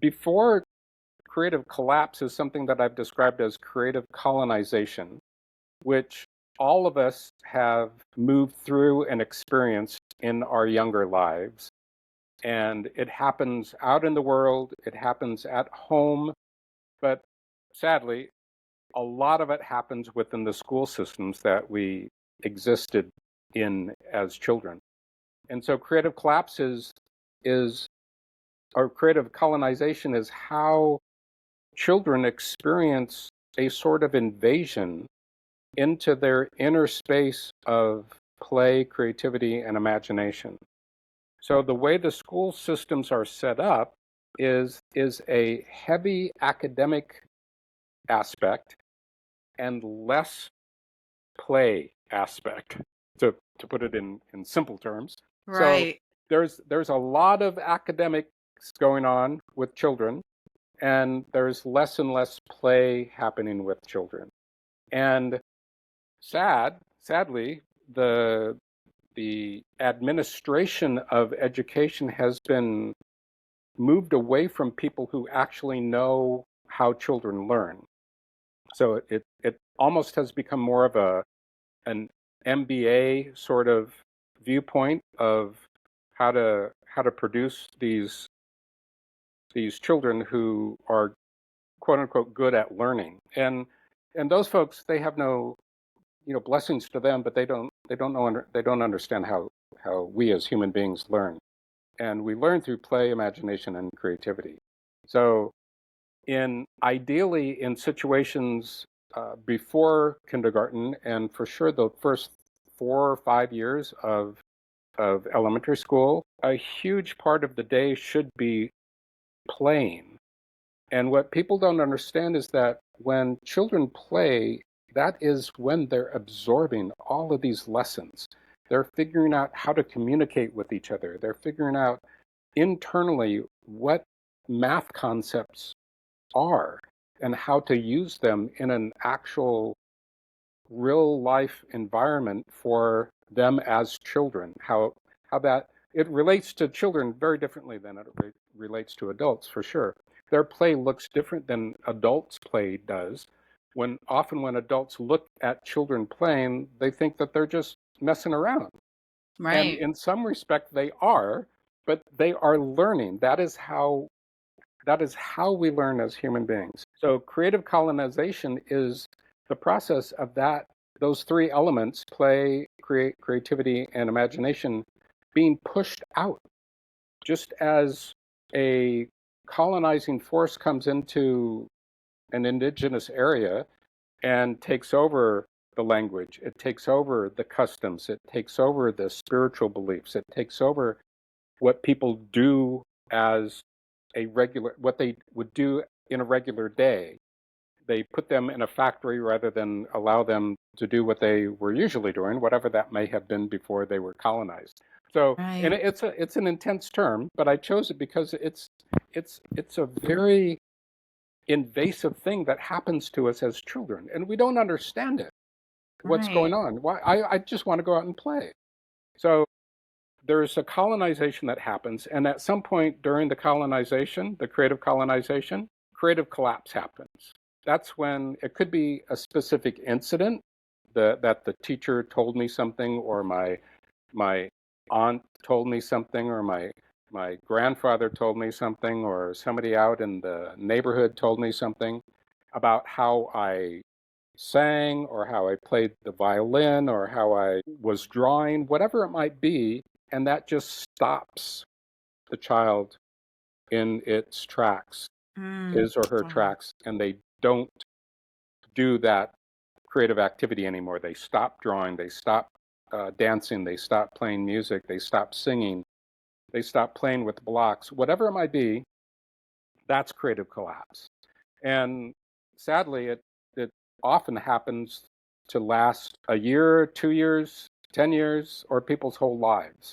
before creative collapse is something that I've described as creative colonization, which all of us have moved through and experienced in our younger lives. And it happens out in the world, it happens at home, but sadly, a lot of it happens within the school systems that we existed in as children. And so creative collapse is or creative colonization is how children experience a sort of invasion into their inner space of play, creativity, and imagination. So the way the school systems are set up is a heavy academic aspect and less play aspect, to put it in simple terms. So Right. there's a lot of academics going on with children, and there's less and less play happening with children. And sadly, the administration of education has been moved away from people who actually know how children learn. So it almost has become more of an MBA sort of viewpoint of how to produce these children who are quote unquote good at learning. And those folks, they have no, blessings to them, but they don't understand how we as human beings learn. And we learn through play, imagination, and creativity. So ideally in situations before kindergarten, and for sure the first 4 or 5 years of elementary school, a huge part of the day should be playing. And what people don't understand is that when children play, that is when they're absorbing all of these lessons. They're figuring out how to communicate with each other. They're figuring out internally what math concepts are and how to use them in an actual real life environment for them as children. How that it relates to children very differently than it relates to adults, for sure. Their play looks different than adults' play does. When adults look at children playing, they think that they're just messing around. And Right. in some respect they are, but they are learning. That is how we learn as human beings. So creative colonization is the process of those three elements, play, creativity, and imagination, being pushed out. Just as a colonizing force comes into an indigenous area and takes over the language, it takes over the customs, it takes over the spiritual beliefs, it takes over what people do as what they would do in a regular day. They put them in a factory rather than allow them to do what they were usually doing, whatever that may have been before they were colonized. So, and Right. it's an intense term, but I chose it because it's a very invasive thing that happens to us as children, and we don't understand it. What's going Right. on? Why? I just want to go out and play. So there's a colonization that happens, and at some point during the colonization, the creative colonization, creative collapse happens. That's when it could be a specific incident that the teacher told me something, or my aunt told me something, or my grandfather told me something, or somebody out in the neighborhood told me something about how I sang, or how I played the violin, or how I was drawing, whatever it might be, and that just stops the child in its tracks, Mm. his or her Wow. tracks, and they don't do that creative activity anymore. They stop drawing, they stop dancing, they stop playing music, they stop singing, they stop playing with blocks, whatever it might be. That's creative collapse. And sadly, it often happens to last a year, 2 years, 10 years, or people's whole lives.